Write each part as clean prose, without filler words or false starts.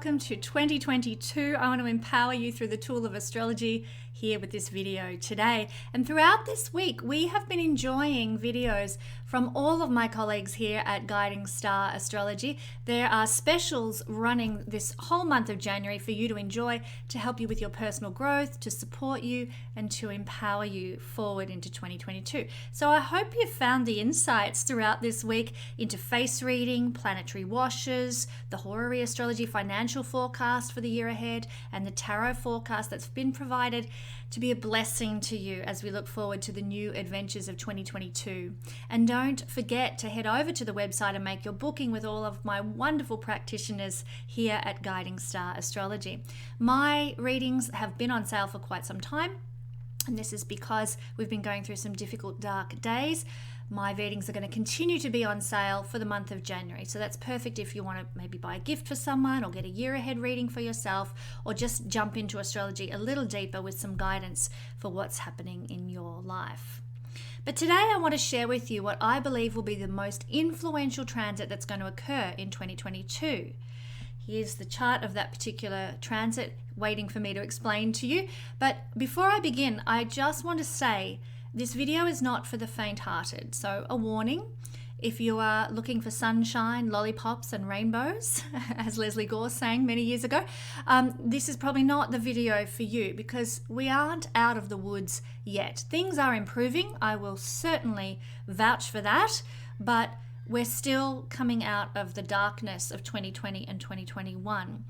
welcome to 2022. I want to empower you through the tool of astrology here with this video today. And throughout this week, we have been enjoying videos from all of my colleagues here at Guiding Star Astrology. There are specials running this whole month of January for you to enjoy, to help you with your personal growth, to support you, and to empower you forward into 2022. So I hope you found the insights throughout this week into face reading, planetary washes, the horary astrology financial forecast for the year ahead, and the tarot forecast that's been provided to be a blessing to you as we look forward to the new adventures of 2022. And don't forget to head over to the website and make your booking with all of my wonderful practitioners here at Guiding Star Astrology. My readings have been on sale for quite some time, and this is because we've been going through some difficult, dark days. My readings are going to continue to be on sale for the month of January. So that's perfect if you want to maybe buy a gift for someone, or get a year ahead reading for yourself, or just jump into astrology a little deeper with some guidance for what's happening in your life. But today I want to share with you what I believe will be the most influential transit that's going to occur in 2022. Here's the chart of that particular transit waiting for me to explain to you. But before I begin, I just want to say this video is not for the faint-hearted. So a warning, if you are looking for sunshine, lollipops and rainbows, as Leslie Gore sang many years ago, this is probably not the video for you, because we aren't out of the woods yet. Things are improving. I will certainly vouch for that, but we're still coming out of the darkness of 2020 and 2021.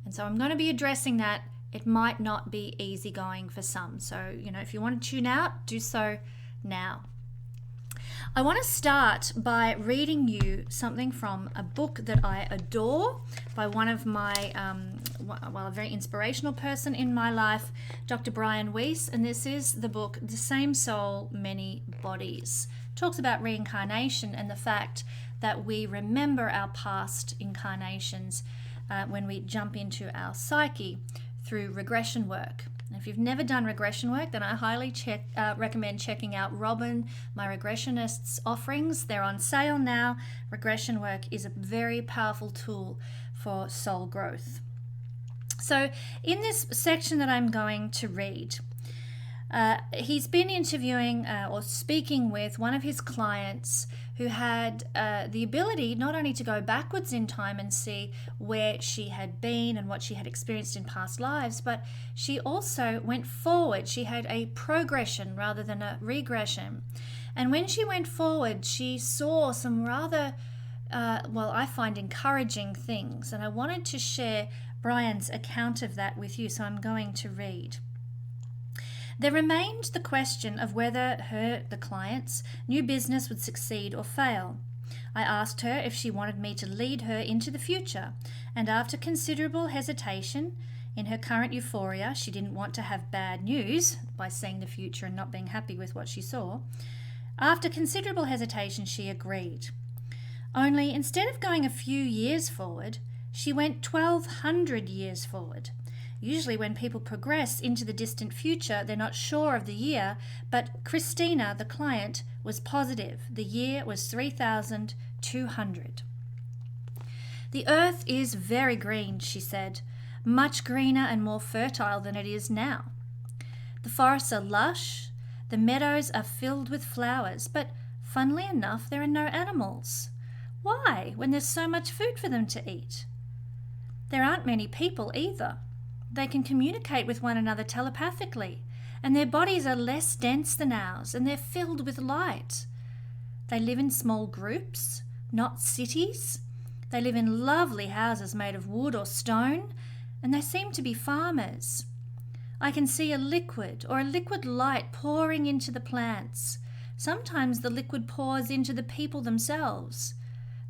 And so I'm going to be addressing that. It might not be easy going for some. So, if you want to tune out, do so now. I want to start by reading you something from a book that I adore by one of my, a very inspirational person in my life, Dr. Brian Weiss. And this is the book, The Same Soul, Many Bodies. It talks about reincarnation and the fact that we remember our past incarnations when we jump into our psyche through regression work. And if you've never done regression work, then I highly recommend checking out Robin, my regressionist's offerings. They're on sale now. Regression work is a very powerful tool for soul growth. So in this section that I'm going to read, he's been interviewing or speaking with one of his clients who had the ability not only to go backwards in time and see where she had been and what she had experienced in past lives, but she also went forward. She had a progression rather than a regression. And when she went forward, she saw some rather, I find encouraging things. And I wanted to share Brian's account of that with you, so I'm going to read. There remained the question of whether the client's new business would succeed or fail. I asked her if she wanted me to lead her into the future, and after considerable hesitation, in her current euphoria, she didn't want to have bad news by seeing the future and not being happy with what she saw. After considerable hesitation, she agreed. Only instead of going a few years forward, she went 1,200 years forward. Usually when people progress into the distant future, they're not sure of the year, but Christina, the client, was positive. The year was 3,200. The earth is very green, she said, much greener and more fertile than it is now. The forests are lush, the meadows are filled with flowers, but funnily enough, there are no animals. Why, when there's so much food for them to eat? There aren't many people either. They can communicate with one another telepathically, and their bodies are less dense than ours, and they're filled with light. They live in small groups, not cities. They live in lovely houses made of wood or stone, and they seem to be farmers. I can see a liquid light pouring into the plants. Sometimes the liquid pours into the people themselves.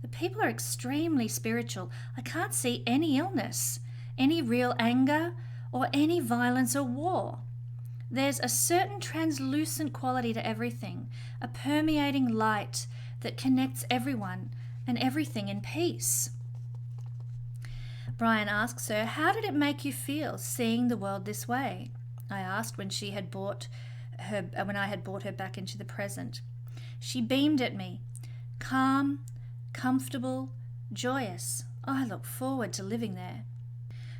The people are extremely spiritual. I can't see any illness, any real anger, or any violence or war. There's a certain translucent quality to everything, a permeating light that connects everyone and everything in peace. Brian asks her, how did it make you feel seeing the world this way? I asked when I had brought her back into the present. She beamed at me, calm, comfortable, joyous. I look forward to living there.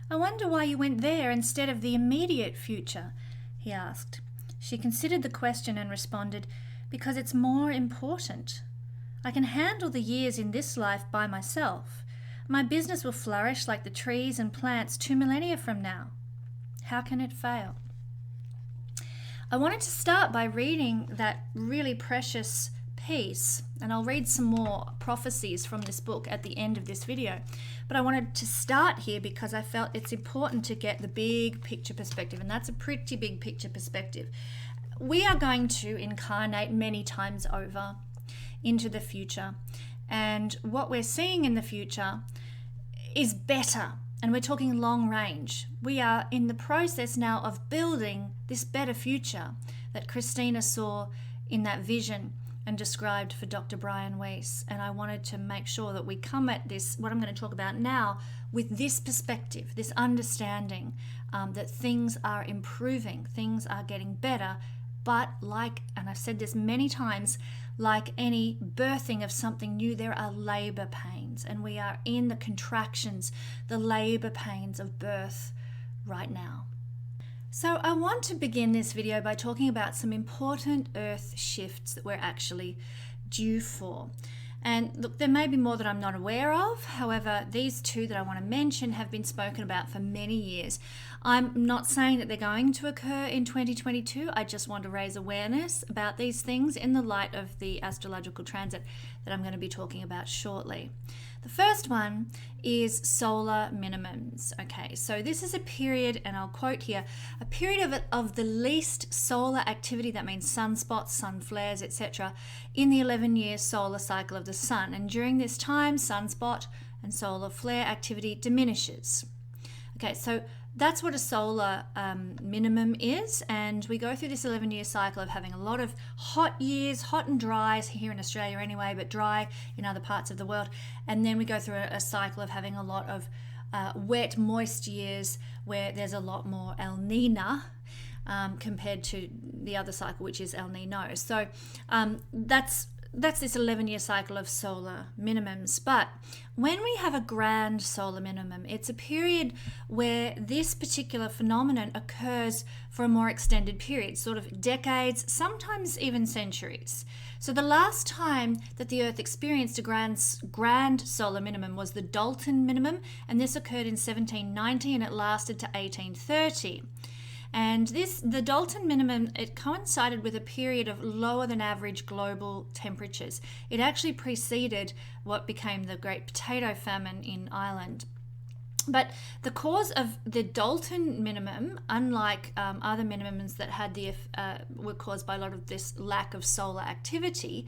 I wonder why you went there instead of the immediate future, he asked. She considered the question and responded, because it's more important. I can handle the years in this life by myself. My business will flourish like the trees and plants 2 millennia from now. How can it fail? I wanted to start by reading that really precious piece, and I'll read some more prophecies from this book at the end of this video. But I wanted to start here because I felt it's important to get the big picture perspective, and that's a pretty big picture perspective. We are going to incarnate many times over into the future, and what we're seeing in the future is better, and we're talking long range. We are in the process now of building this better future that Christina saw in that vision and described for Dr. Brian Weiss. And I wanted to make sure that we come at this, what I'm going to talk about now, with this perspective, this understanding that things are improving, things are getting better. But like, and I've said this many times, like any birthing of something new, there are labor pains, and we are in the contractions, the labor pains of birth right now. So I want to begin this video by talking about some important earth shifts that we're actually due for. And look, there may be more that I'm not aware of. However, these two that I want to mention have been spoken about for many years. I'm not saying that they're going to occur in 2022. I just want to raise awareness about these things in the light of the astrological transit that I'm going to be talking about shortly. The first one is solar minimums. Okay, so this is a period, and I'll quote here, a period of the least solar activity, that means sunspots, sun flares, etc., in the 11-year solar cycle of the sun. And during this time, sunspot and solar flare activity diminishes. Okay, so that's what a solar minimum is, and we go through this 11-year cycle of having a lot of hot years, hot and dry here in Australia anyway, but dry in other parts of the world, and then we go through a cycle of having a lot of wet, moist years where there's a lot more El Nino compared to the other cycle, which is El Nino. So that's this 11-year cycle of solar minimums. But when we have a grand solar minimum, it's a period where this particular phenomenon occurs for a more extended period, sort of decades, sometimes even centuries. So the last time that the Earth experienced a grand solar minimum was the Dalton minimum, and this occurred in 1790 and it lasted to 1830. And the Dalton minimum, it coincided with a period of lower than average global temperatures. It actually preceded what became the Great Potato Famine in Ireland. But the cause of the Dalton minimum, unlike other minimums that had were caused by a lot of this lack of solar activity,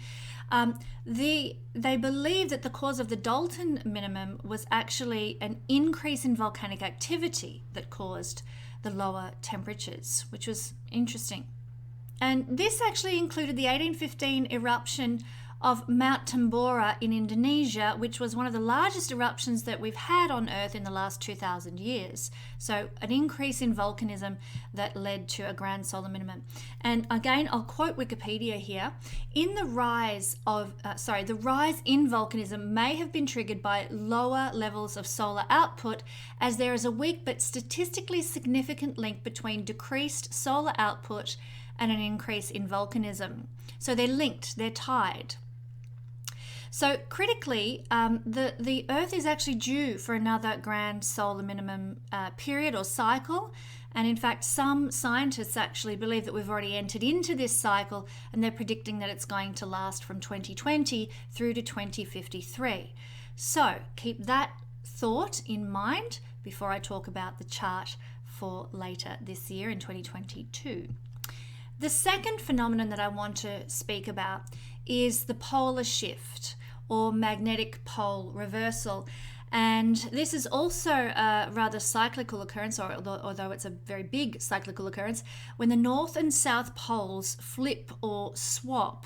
they believe that the cause of the Dalton minimum was actually an increase in volcanic activity that caused the lower temperatures, which was interesting. And this actually included the 1815 eruption of Mount Tambora in Indonesia, which was one of the largest eruptions that we've had on Earth in the last 2,000 years. So an increase in volcanism that led to a grand solar minimum. And again, I'll quote Wikipedia here. The rise in volcanism may have been triggered by lower levels of solar output, as there is a weak but statistically significant link between decreased solar output and an increase in volcanism. So they're linked, they're tied. So critically, the Earth is actually due for another grand solar minimum period or cycle. And in fact, some scientists actually believe that we've already entered into this cycle, and they're predicting that it's going to last from 2020 through to 2053. So keep that thought in mind before I talk about the chart for later this year in 2022. The second phenomenon that I want to speak about is the polar shift or magnetic pole reversal. And this is also a rather cyclical occurrence, although it's a very big cyclical occurrence, when the north and south poles flip or swap.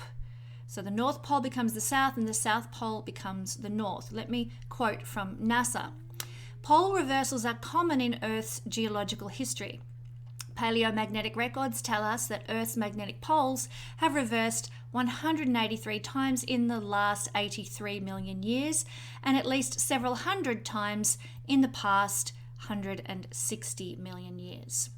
So the North Pole becomes the South and the South Pole becomes the North. Let me quote from NASA. Pole reversals are common in Earth's geological history. Paleomagnetic records tell us that Earth's magnetic poles have reversed 183 times in the last 83 million years, and at least several hundred times in the past 360 million years.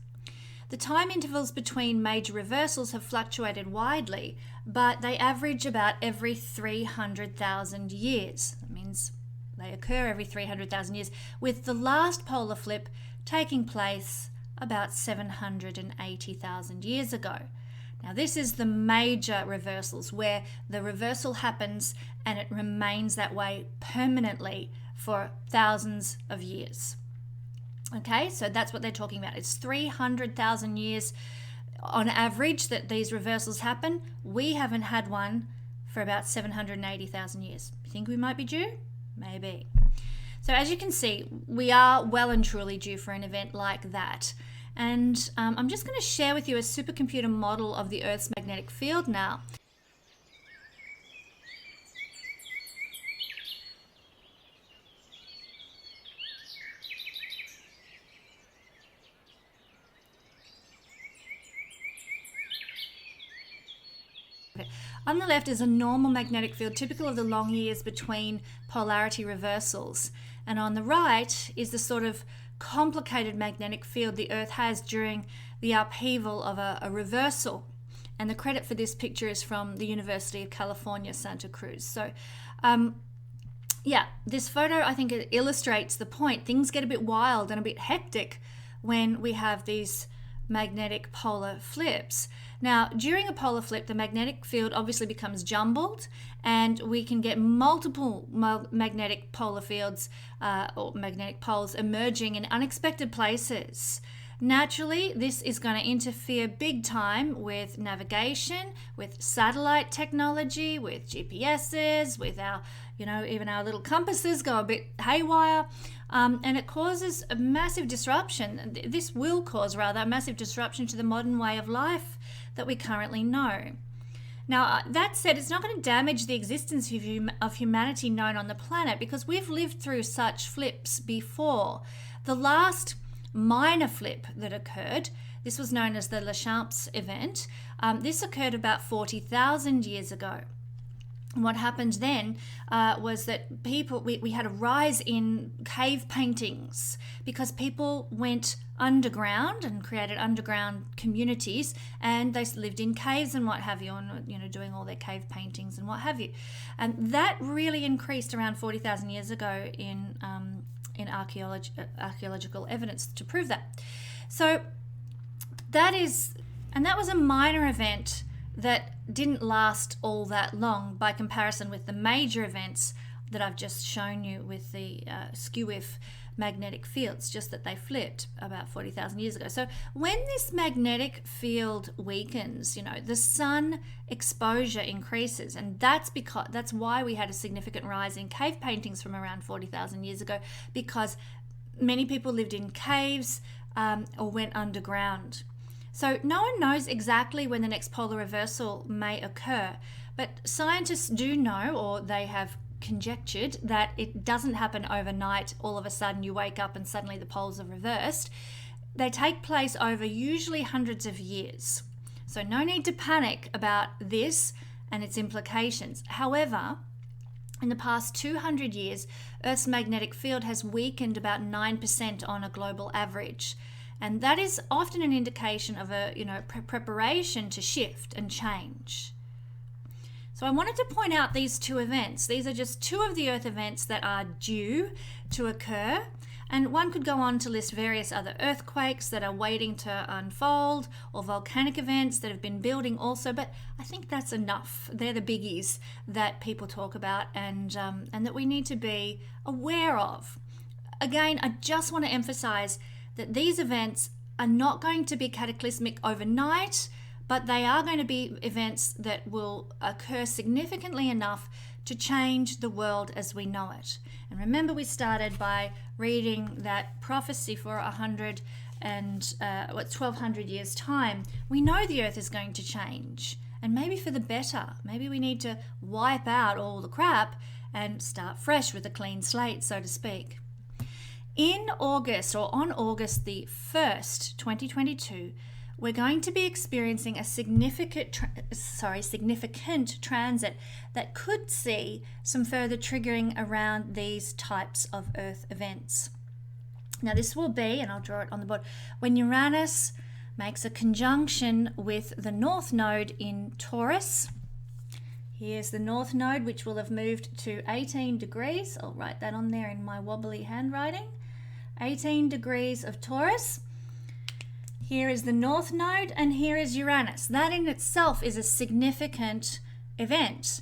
The time intervals between major reversals have fluctuated widely, but they average about every 300,000 years. That means they occur every 300,000 years, with the last polar flip taking place about 780,000 years ago. Now, this is the major reversals, where the reversal happens and it remains that way permanently for thousands of years. Okay, so that's what they're talking about. It's 300,000 years on average that these reversals happen. We haven't had one for about 780,000 years. You think we might be due? Maybe. So as you can see, we are well and truly due for an event like that. And I'm just going to share with you a supercomputer model of the Earth's magnetic field now. On the left is a normal magnetic field, typical of the long years between polarity reversals. And on the right is the sort of complicated magnetic field the Earth has during the upheaval of a reversal. And the credit for this picture is from the University of California, Santa Cruz. So, this photo, I think it illustrates the point. Things get a bit wild and a bit hectic when we have these magnetic polar flips. Now, during a polar flip, the magnetic field obviously becomes jumbled, and we can get multiple magnetic polar fields or magnetic poles emerging in unexpected places. Naturally, this is going to interfere big time with navigation, with satellite technology, with GPSs, with our, even our little compasses go a bit haywire. And it causes a massive disruption. This will cause, rather, a massive disruption to the modern way of life that we currently know. Now, that said, it's not going to damage the existence of humanity known on the planet, because we've lived through such flips before. The last minor flip that occurred, this was known as the Lachamps event. This occurred about 40,000 years ago. What happened then was that we had a rise in cave paintings, because people went underground and created underground communities, and they lived in caves and what have you, and doing all their cave paintings and what have you. And that really increased around 40,000 years ago in archaeological evidence to prove that. So that was a minor event that didn't last all that long by comparison with the major events that I've just shown you with the skew-if magnetic fields, just that they flipped about 40,000 years ago. So when this magnetic field weakens, the sun exposure increases, and that's why we had a significant rise in cave paintings from around 40,000 years ago, because many people lived in caves or went underground. So no one knows exactly when the next polar reversal may occur, but scientists do know, or they have conjectured, that it doesn't happen overnight. All of a sudden you wake up and suddenly the poles are reversed. They take place over usually hundreds of years. So no need to panic about this and its implications. However, in the past 200 years, Earth's magnetic field has weakened about 9% on a global average. And that is often an indication of a preparation to shift and change. So I wanted to point out these two events. These are just two of the Earth events that are due to occur. And one could go on to list various other earthquakes that are waiting to unfold, or volcanic events that have been building also. But I think that's enough. They're the biggies that people talk about and that we need to be aware of. Again, I just want to emphasize that these events are not going to be cataclysmic overnight, but they are going to be events that will occur significantly enough to change the world as we know it. And remember, we started by reading that prophecy for 1,200 years' time. We know the Earth is going to change, and maybe for the better. Maybe we need to wipe out all the crap and start fresh with a clean slate, so to speak. In August, or on August the 1st, 2022, we're going to be experiencing a significant transit that could see some further triggering around these types of Earth events. Now this will be, and I'll draw it on the board, when Uranus makes a conjunction with the North Node in Taurus. Here's the North Node, which will have moved to 18 degrees. I'll write that on there in my wobbly handwriting. 18 degrees of Taurus. Here is the North Node, and here is Uranus. That in itself is a significant event.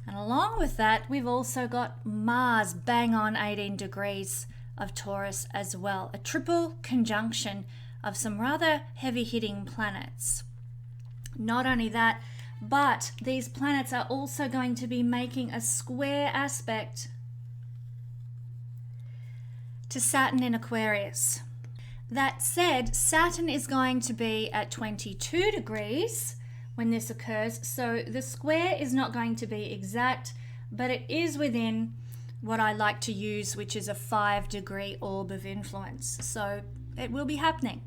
And along with that, we've also got Mars bang on 18 degrees of Taurus as well. A triple conjunction of some rather heavy-hitting planets. Not only that, but these planets are also going to be making a square aspect to Saturn in Aquarius. That said, Saturn is going to be at 22 degrees when this occurs, so the square is not going to be exact, but it is within what I like to use, which is a 5-degree orb of influence. So it will be happening.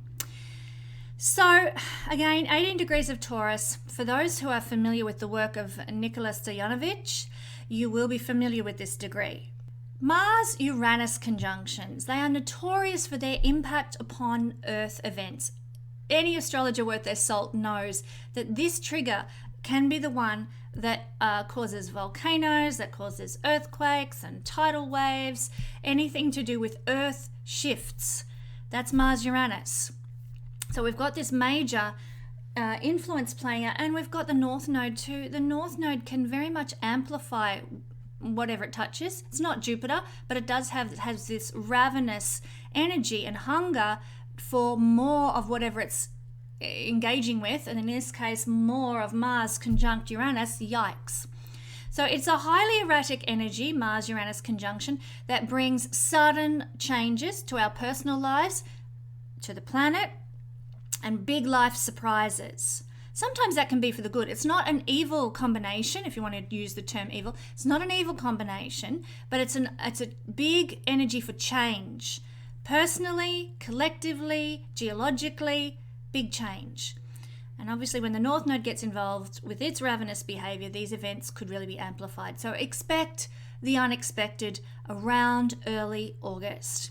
So again, 18 degrees of Taurus. For those who are familiar with the work of Nicholas Stoyanovich, you will be familiar with this degree. Mars-Uranus conjunctions, they are notorious for their impact upon Earth events. Any astrologer worth their salt knows that this trigger can be the one that causes volcanoes, that causes earthquakes and tidal waves, anything to do with Earth shifts. That's Mars-Uranus. So we've got this major influence playing out, and we've got the North Node too. The North Node can very much amplify whatever it touches. It's not Jupiter, but it has this ravenous energy and hunger for more of whatever it's engaging with, and in this case more of Mars conjunct Uranus. Yikes. So it's a highly erratic energy, Mars-Uranus conjunction, that brings sudden changes to our personal lives, to the planet, and big life surprises. Sometimes that can be for the good. It's not an evil combination, if you want to use the term evil. It's not an evil combination, but it's a big energy for change. Personally, collectively, geologically, big change. And obviously when the North Node gets involved with its ravenous behavior, these events could really be amplified. So expect the unexpected around early August.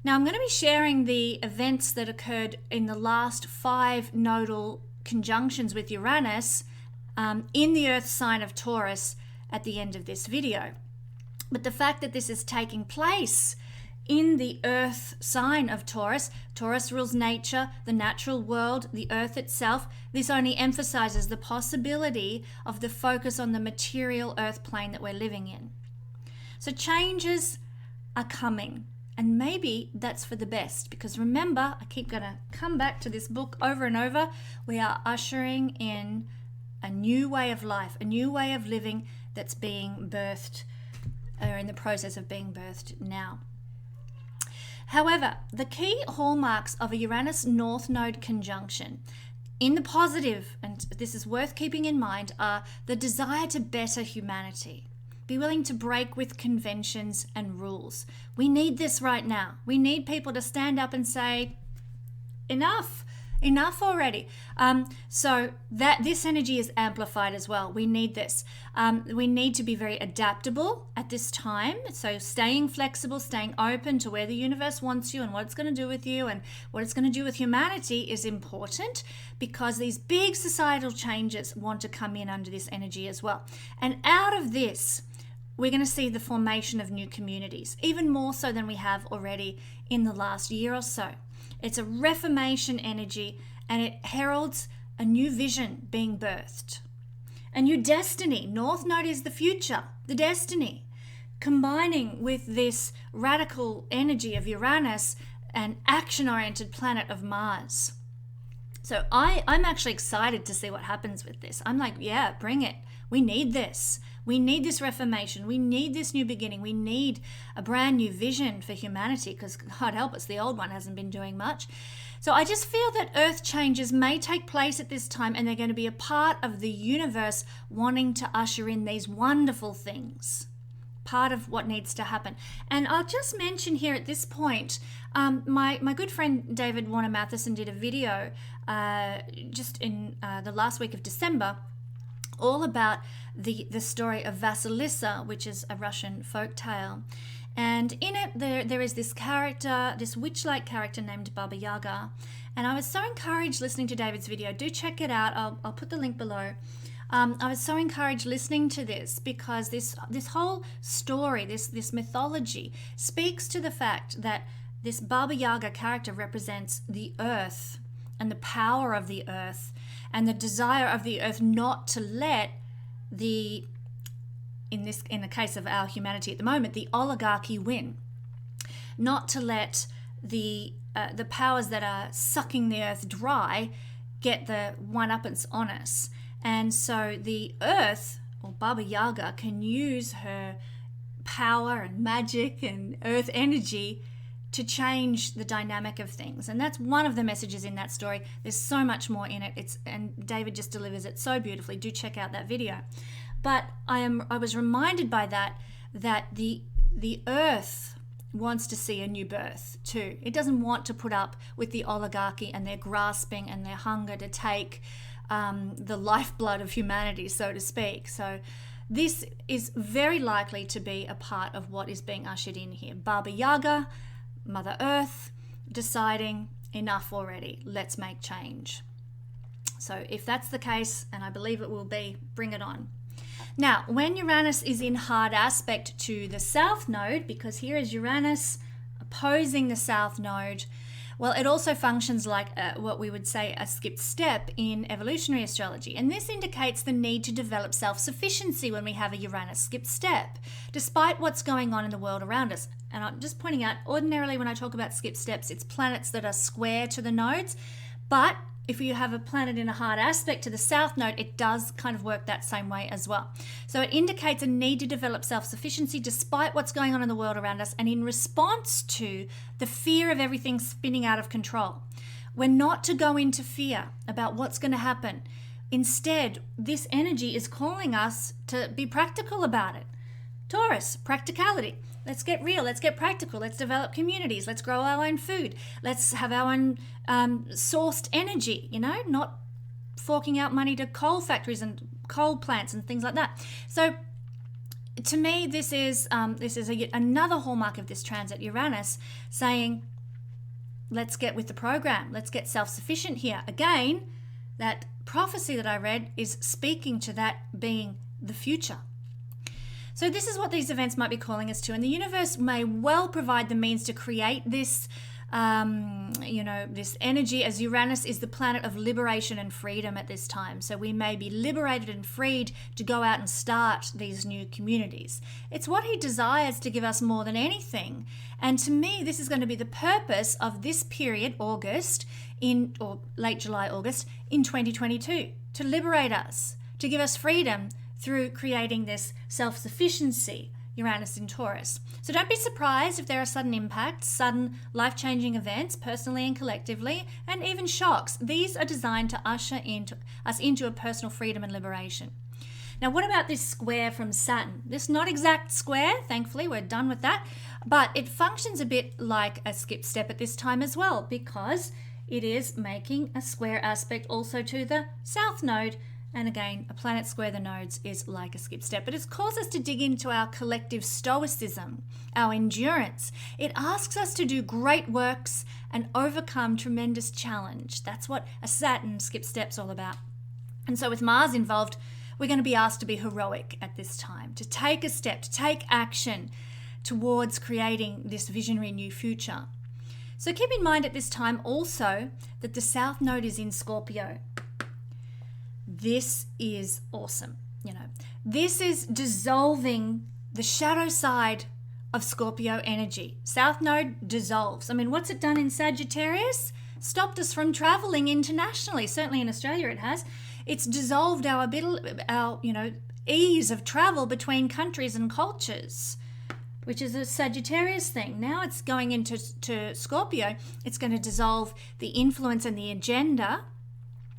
Now I'm going to be sharing the events that occurred in the last 5 nodal conjunctions with Uranus in the Earth sign of Taurus at the end of this video. But the fact that this is taking place in the Earth sign of Taurus, Taurus rules nature, the natural world, the Earth itself. This only emphasizes the possibility of the focus on the material Earth plane that we're living in. So changes are coming, and maybe that's for the best, because remember, I keep going to come back to this book over and over, we are ushering in a new way of life, a new way of living that's being birthed, or in the process of being birthed now. However, the key hallmarks of a Uranus North Node conjunction in the positive, and this is worth keeping in mind, are the desire to better humanity. Be willing to break with conventions and rules. We need this right now. We need people to stand up and say, enough already. So that this energy is amplified as well. We need this. We need to be very adaptable at this time. So staying flexible, staying open to where the universe wants you and what it's going to do with you and what it's going to do with humanity is important, because these big societal changes want to come in under this energy as well. And out of this, we're going to see the formation of new communities, even more so than we have already in the last year or so. It's a Reformation energy, and it heralds a new vision being birthed. A new destiny. North Node is the future, the destiny. Combining with this radical energy of Uranus, an action-oriented planet of Mars. So I'm actually excited to see what happens with this. I'm like, yeah, bring it. We need this. We need this reformation. We need this new beginning. We need a brand new vision for humanity, because God help us, the old one hasn't been doing much. So I just feel that earth changes may take place at this time, and they're going to be a part of the universe wanting to usher in these wonderful things. Part of what needs to happen. And I'll just mention here at this point, my good friend David Warner Matheson did a video just in the last week of December, all about the story of Vasilisa, which is a Russian folk tale. And in it, there is this character, this witch-like character named Baba Yaga. And I was so encouraged listening to David's video. Do check it out. I'll put the link below. I was so encouraged listening to this because this whole story, this mythology, speaks to the fact that this Baba Yaga character represents the earth and the power of the earth and the desire of the earth not to let in the case of our humanity at the moment, the oligarchy win, not to let the powers that are sucking the earth dry get the one-uppance on us. And so the earth, or Baba Yaga, can use her power and magic and earth energy to change the dynamic of things. And that's one of the messages in that story. There's so much more in it. And David just delivers it so beautifully. Do check out that video. But I was reminded by that the earth wants to see a new birth too. It doesn't want to put up with the oligarchy and their grasping and their hunger to take the lifeblood of humanity, so to speak. So this is very likely to be a part of what is being ushered in here. Baba Yaga, Mother Earth, deciding enough already, let's make change. So if that's the case, and I believe it will be, bring it on. Now, when Uranus is in hard aspect to the South Node, because here is Uranus opposing the South Node, well, it also functions like what we would say a skipped step in evolutionary astrology. And this indicates the need to develop self-sufficiency when we have a Uranus skipped step, despite what's going on in the world around us. And I'm just pointing out, ordinarily when I talk about skipped steps, it's planets that are square to the nodes. But if you have a planet in a hard aspect to the South Node, it does kind of work that same way as well. So it indicates a need to develop self-sufficiency despite what's going on in the world around us and in response to the fear of everything spinning out of control. We're not to go into fear about what's going to happen. Instead, this energy is calling us to be practical about it. Taurus, practicality. Let's get real. Let's get practical. Let's develop communities. Let's grow our own food. Let's have our own sourced energy, not forking out money to coal factories and coal plants and things like that. So to me, this is another hallmark of this transit Uranus saying, let's get with the program. Let's get self-sufficient here. Again, that prophecy that I read is speaking to that being the future. So this is what these events might be calling us to, and the universe may well provide the means to create this, this energy, as Uranus is the planet of liberation and freedom at this time. So we may be liberated and freed to go out and start these new communities. It's what he desires to give us more than anything. And to me, this is going to be the purpose of this period, August, or late July, August, in 2022, to liberate us, to give us freedom, through creating this self-sufficiency, Uranus in Taurus. So don't be surprised if there are sudden impacts, sudden life-changing events, personally and collectively, and even shocks. These are designed to usher us into a personal freedom and liberation. Now, what about this square from Saturn? This not exact square, thankfully, we're done with that, but it functions a bit like a skip step at this time as well, because it is making a square aspect also to the South Node. And again, a planet square the nodes is like a skip step. But it calls us to dig into our collective stoicism, our endurance. It asks us to do great works and overcome tremendous challenge. That's what a Saturn skip step's all about. And so with Mars involved, we're going to be asked to be heroic at this time, to take a step, to take action towards creating this visionary new future. So keep in mind at this time also that the South Node is in Scorpio. This is awesome. This is dissolving the shadow side of Scorpio energy. South Node dissolves. I mean, what's it done in Sagittarius? Stopped us from traveling internationally. Certainly in Australia it has. It's dissolved our ease of travel between countries and cultures, which is a Sagittarius thing. Now it's going into Scorpio. It's going to dissolve the influence and the agenda,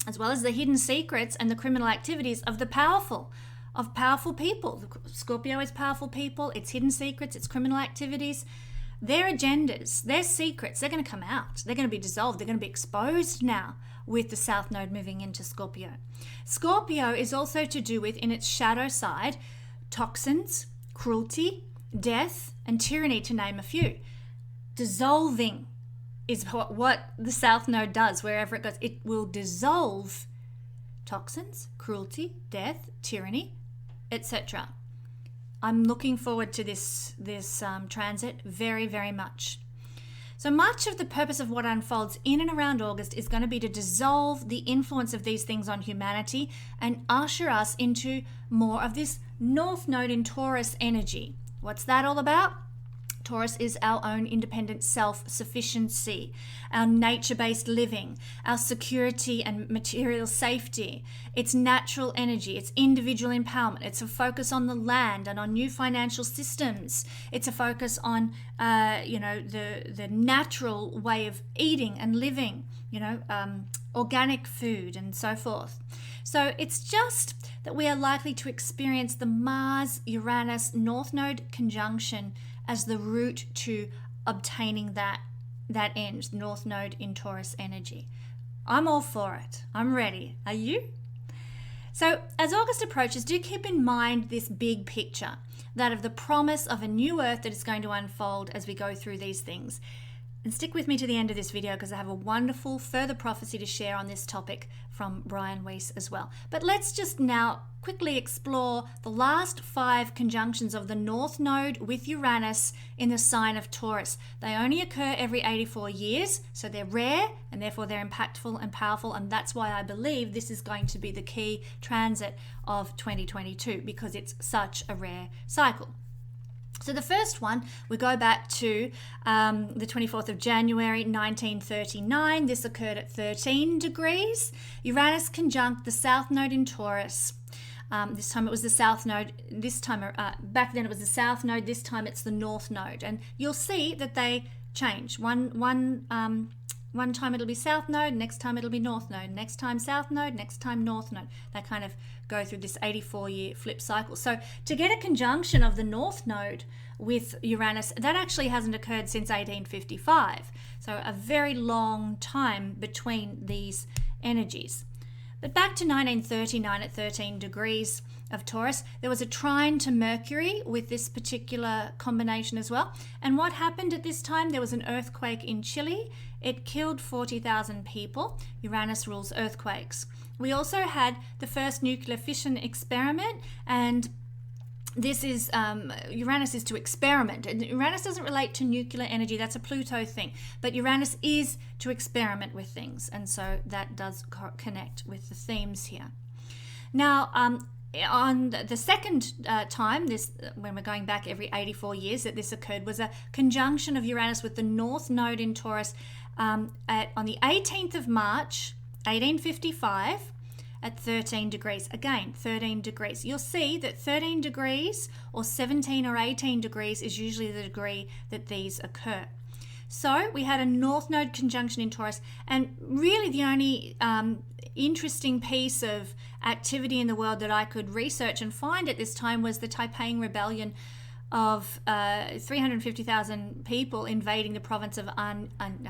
as well as the hidden secrets and the criminal activities of powerful people. Scorpio is powerful people, its hidden secrets, its criminal activities, their agendas, their secrets, they're going to come out. They're going to be dissolved. They're going to be exposed now with the South Node moving into Scorpio. Scorpio is also to do with, in its shadow side, toxins, cruelty, death, and tyranny, to name a few. Dissolving is what the South Node does wherever it goes. It will dissolve toxins, cruelty, death, tyranny, etc. I'm looking forward to this transit very, very much. So much of the purpose of what unfolds in and around August is going to be to dissolve the influence of these things on humanity and usher us into more of this North Node in Taurus energy. What's that all about? Taurus is our own independent self-sufficiency, our nature-based living, our security and material safety. It's natural energy, it's individual empowerment, it's a focus on the land and on new financial systems. It's a focus on, the natural way of eating and living, organic food and so forth. So it's just that we are likely to experience the Mars-Uranus North Node conjunction as the route to obtaining that end, North Node in Taurus energy. I'm all for it. I'm ready. Are you? So as August approaches, do keep in mind this big picture, that of the promise of a new Earth that is going to unfold as we go through these things. And stick with me to the end of this video because I have a wonderful further prophecy to share on this topic from Brian Weiss as well. But let's just now quickly explore the last 5 conjunctions of the North Node with Uranus in the sign of Taurus. They only occur every 84 years, so they're rare and therefore they're impactful and powerful, and that's why I believe this is going to be the key transit of 2022 because it's such a rare cycle. So the first one, we go back to the 24th of January 1939. This occurred at 13 degrees. Uranus conjunct the South Node in Taurus. This time it was the South Node. Back then it was the South Node. This time it's the North Node. And you'll see that they change. One time it'll be South Node, next time it'll be North Node, next time South Node, next time North Node. They kind of go through this 84-year flip cycle. So to get a conjunction of the North Node with Uranus, that actually hasn't occurred since 1855. So a very long time between these energies. But back to 1939 at 13 degrees of Taurus, there was a trine to Mercury with this particular combination as well. And what happened at this time? There was an earthquake in Chile. It killed 40,000 people. Uranus rules earthquakes. We also had the first nuclear fission experiment, and this is Uranus is to experiment. And Uranus doesn't relate to nuclear energy, that's a Pluto thing, but Uranus is to experiment with things, and so that does connect with the themes here. Now, on the second time, when we're going back every 84 years that this occurred, was a conjunction of Uranus with the North Node in Taurus on the 18th of March 1855 at 13 degrees. Again, 13 degrees. You'll see that 13 degrees or 17 or 18 degrees is usually the degree that these occur. So we had a North Node conjunction in Taurus, and really the only interesting piece of activity in the world that I could research and find at this time was the Taiping Rebellion of 350,000 people invading the province of I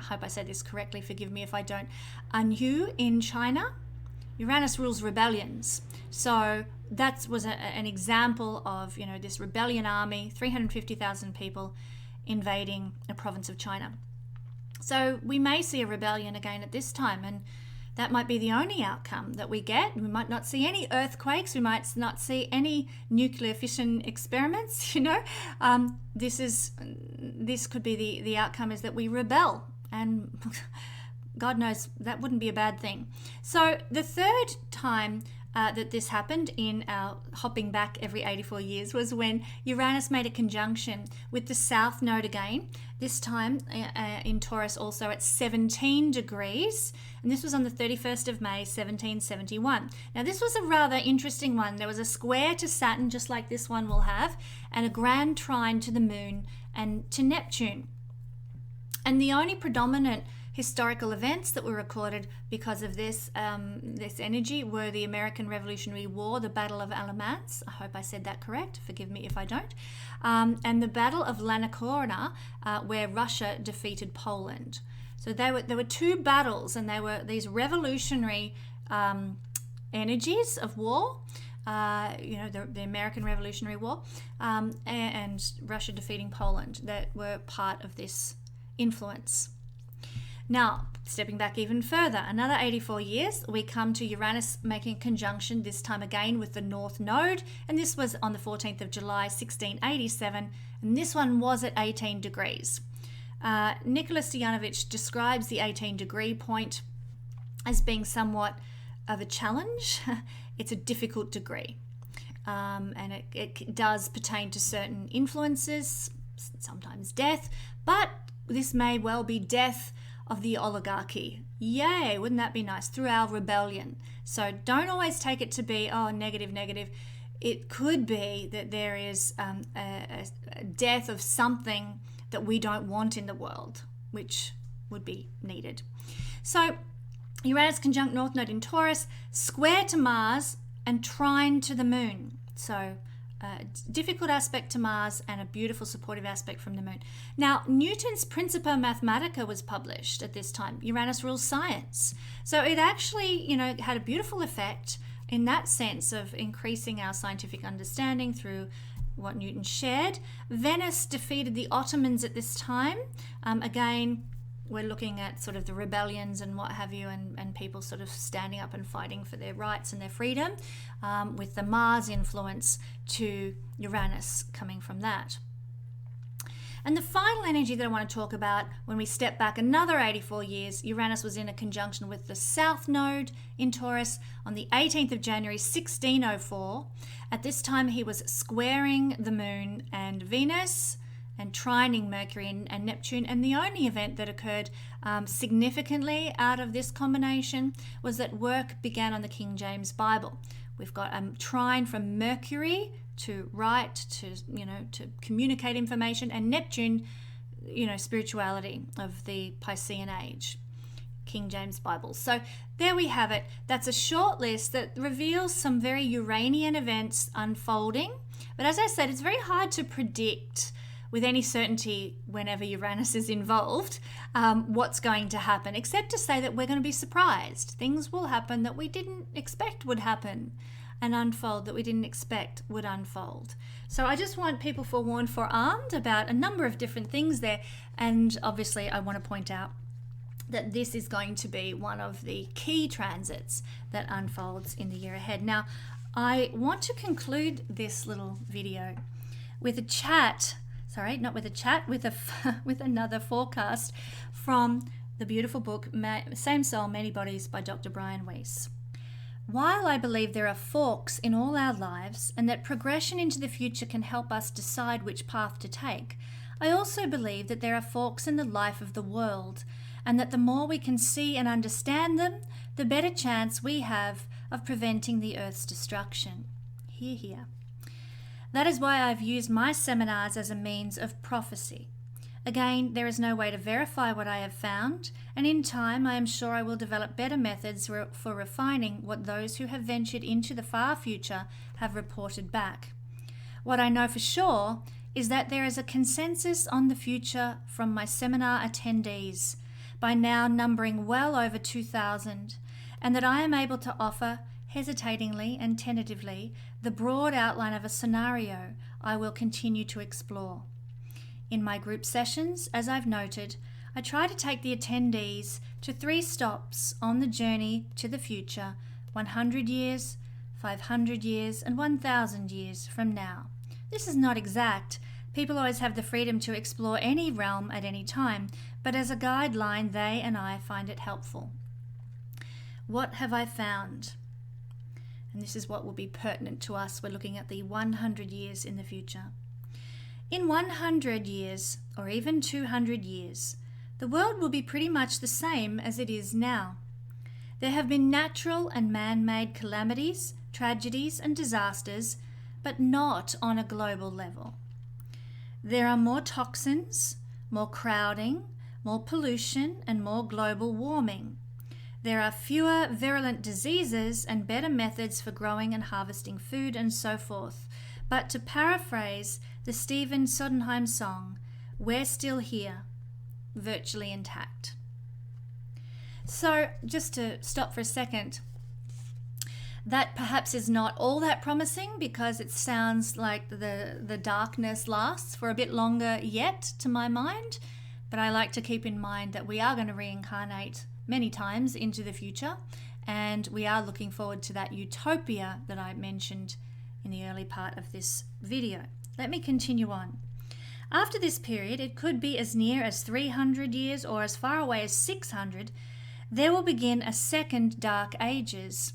hope I said this correctly, forgive me if I don't, Anhui in China. Uranus rules rebellions. So that was an example of, this rebellion army, 350,000 people invading a province of China. So we may see a rebellion again at this time, and that might be the only outcome that we get. We might not see any earthquakes. We might not see any nuclear fission experiments. This could be the outcome, is that we rebel, and God knows that wouldn't be a bad thing. So the third time that this happened in our hopping back every 84 years was when Uranus made a conjunction with the South Node again, this time in Taurus also at 17 degrees, and this was on the 31st of May 1771. Now this was a rather interesting one. There was a square to Saturn, just like this one will have, and a grand trine to the Moon and to Neptune. And the only predominant historical events that were recorded because of this energy were the American Revolutionary War, the Battle of Alamance, I hope I said that correct, forgive me if I don't, and the Battle of Lanakorna, where Russia defeated Poland. So there were two battles, and they were these revolutionary energies of war. the American Revolutionary War, and Russia defeating Poland, that were part of this influence. Now, stepping back even further, another 84 years, we come to Uranus making a conjunction, this time again with the North Node, and this was on the 14th of July, 1687, and this one was at 18 degrees. Nicholas Stoyanovich describes the 18-degree point as being somewhat of a challenge. It's a difficult degree, and it does pertain to certain influences, sometimes death, but this may well be death of the oligarchy. Yay, wouldn't that be nice? Through our rebellion. So don't always take it to be, negative. It could be that there is a death of something that we don't want in the world, which would be needed. So Uranus conjunct North Node in Taurus, square to Mars and trine to the Moon. So difficult aspect to Mars and a beautiful supportive aspect from the Moon. Now, Newton's Principia Mathematica was published at this time. Uranus rules science. So it actually, had a beautiful effect in that sense of increasing our scientific understanding through what Newton shared. Venice defeated the Ottomans at this time. Again, we're looking at sort of the rebellions and what have you, and people sort of standing up and fighting for their rights and their freedom, with the Mars influence to Uranus coming from that. And the final energy that I want to talk about, when we step back another 84 years, Uranus was in a conjunction with the South Node in Taurus on the 18th of January, 1604. At this time, he was squaring the Moon and Venus, and trining Mercury and Neptune. And the only event that occurred significantly out of this combination was that work began on the King James Bible. We've got a trine from Mercury to write, to communicate information, and Neptune, spirituality of the Piscean age, King James Bible. So there we have it. That's a short list that reveals some very Uranian events unfolding. But as I said, it's very hard to predict with any certainty whenever Uranus is involved, what's going to happen, except to say that we're going to be surprised. Things will happen that we didn't expect would happen, and unfold that we didn't expect would unfold. So I just want people forewarned, forearmed about a number of different things there. And obviously I want to point out that this is going to be one of the key transits that unfolds in the year ahead. Now, I want to conclude this little video with a chat, with another forecast from the beautiful book, Same Soul, Many Bodies by Dr. Brian Weiss. While I believe there are forks in all our lives and that progression into the future can help us decide which path to take, I also believe that there are forks in the life of the world, and that the more we can see and understand them, the better chance we have of preventing the Earth's destruction. Hear, hear. That is why I've used my seminars as a means of prophecy. Again, there is no way to verify what I have found, and in time I am sure I will develop better methods for refining what those who have ventured into the far future have reported back. What I know for sure is that there is a consensus on the future from my seminar attendees, by now numbering well over 2,000, and that I am able to offer, hesitatingly and tentatively, the broad outline of a scenario I will continue to explore. In my group sessions, as I've noted, I try to take the attendees to 3 stops on the journey to the future, 100 years, 500 years, and 1,000 years from now. This is not exact. People always have the freedom to explore any realm at any time, but as a guideline, they and I find it helpful. What have I found? And this is what will be pertinent to us. We're looking at the 100 years in the future. In 100 years, or even 200 years, the world will be pretty much the same as it is now. There have been natural and man-made calamities, tragedies, and disasters, but not on a global level. There are more toxins, more crowding, more pollution, and more global warming. There are fewer virulent diseases and better methods for growing and harvesting food and so forth. But to paraphrase the Stephen Sondheim song, we're still here, virtually intact. So just to stop for a second, That perhaps is not all that promising because it sounds like the darkness lasts for a bit longer yet to my mind. But I like to keep in mind that we are going to reincarnate many times into the future, and we are looking forward to that utopia that I mentioned in the early part of this video. Let me continue on. After this period, it could be as near as 300 years or as far away as 600, there will begin a second Dark Ages.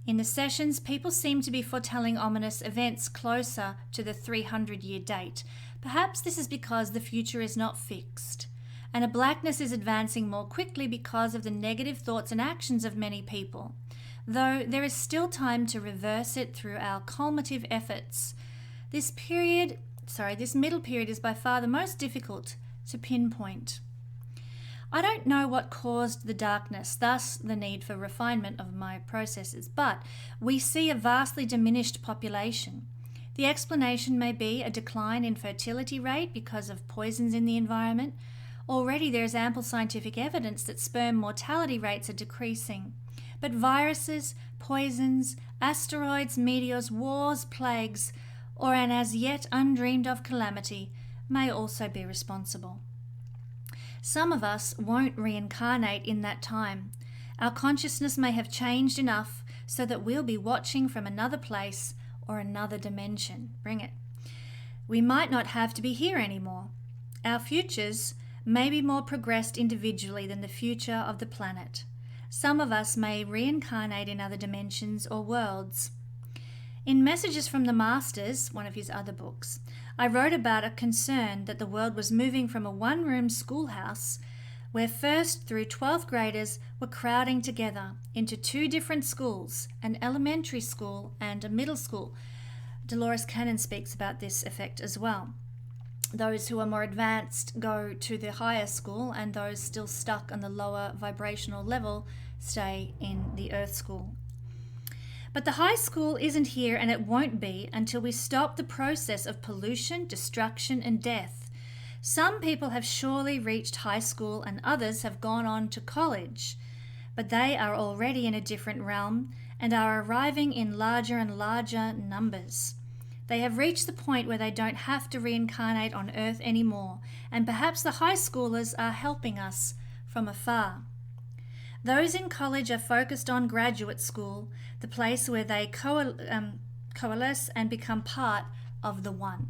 In the sessions, people seem to be foretelling ominous events closer to the 300-year date. Perhaps this is because the future is not fixed, and a blackness is advancing more quickly because of the negative thoughts and actions of many people, though there is still time to reverse it through our culminative efforts. This middle period is by far the most difficult to pinpoint. I don't know what caused the darkness, thus the need for refinement of my processes, but we see a vastly diminished population. The explanation may be a decline in fertility rate because of poisons in the environment. Already there is ample scientific evidence that sperm mortality rates are decreasing. But viruses, poisons, asteroids, meteors, wars, plagues, or an as yet undreamed of calamity may also be responsible. Some of us won't reincarnate in that time. Our consciousness may have changed enough so that we'll be watching from another place or another dimension. Bring it. We might not have to be here anymore. Our futures may be more progressed individually than the future of the planet. Some of us may reincarnate in other dimensions or worlds. In Messages from the Masters, one of his other books, I wrote about a concern that the world was moving from a one-room schoolhouse where 1st through 12th graders were crowding together into 2 different schools, an elementary school and a middle school. Dolores Cannon speaks about this effect as well. Those who are more advanced go to the higher school, and those still stuck on the lower vibrational level stay in the earth school. But the high school isn't here, and it won't be until we stop the process of pollution, destruction, and death. Some people have surely reached high school and others have gone on to college, but they are already in a different realm and are arriving in larger and larger numbers. They have reached the point where they don't have to reincarnate on Earth anymore, and perhaps the high schoolers are helping us from afar. Those in college are focused on graduate school, the place where they coalesce and become part of the one.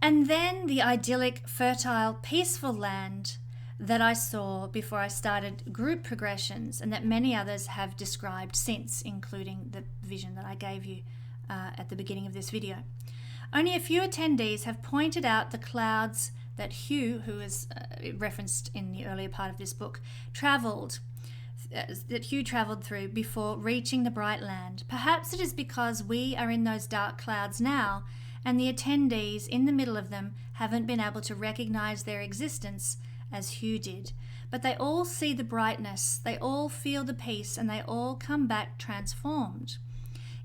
And then the idyllic, fertile, peaceful land that I saw before I started group progressions, and that many others have described since, including the vision that I gave you at the beginning of this video. Only a few attendees have pointed out the clouds that Hugh, who is referenced in the earlier part of this book, travelled through before reaching the bright land. Perhaps it is because we are in those dark clouds now, and the attendees in the middle of them haven't been able to recognize their existence as Hugh did. But they all see the brightness, they all feel the peace, and they all come back transformed.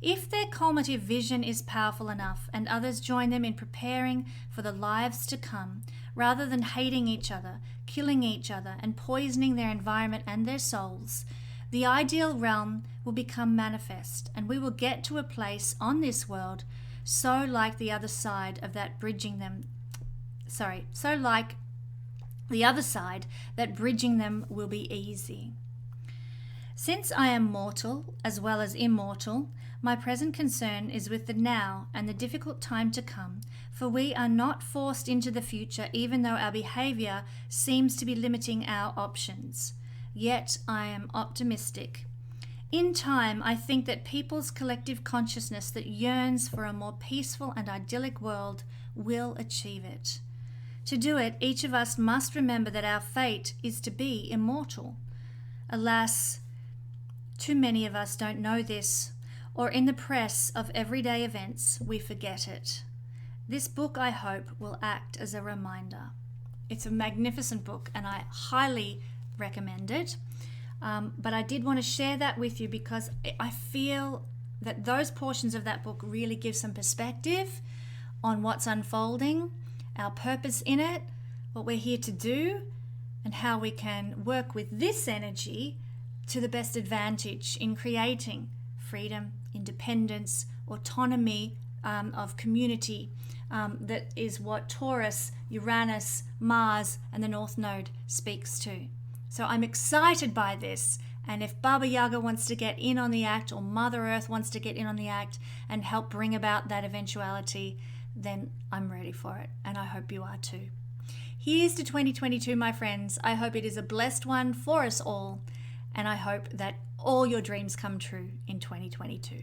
If their culminative vision is powerful enough and others join them in preparing for the lives to come, rather than hating each other, killing each other, and poisoning their environment and their souls, the ideal realm will become manifest, and we will get to a place on this world so like the other side that bridging them will be easy. Since I am mortal as well as immortal, my present concern is with the now and the difficult time to come, for we are not forced into the future even though our behaviour seems to be limiting our options. Yet I am optimistic. In time, I think that people's collective consciousness that yearns for a more peaceful and idyllic world will achieve it. To do it, each of us must remember that our fate is to be immortal. Alas, too many of us don't know this, or in the press of everyday events, we forget it. This book, I hope, will act as a reminder. It's a magnificent book, and I highly recommend it. But I did want to share that with you because I feel that those portions of that book really give some perspective on what's unfolding, our purpose in it, what we're here to do, and how we can work with this energy to the best advantage in creating freedom, independence, autonomy of community. That is what Taurus, Uranus, Mars, and the North Node speaks to. So I'm excited by this. And if Baba Yaga wants to get in on the act, or Mother Earth wants to get in on the act and help bring about that eventuality, then I'm ready for it. And I hope you are too. Here's to 2022, my friends. I hope it is a blessed one for us all. And I hope that all your dreams come true in 2022.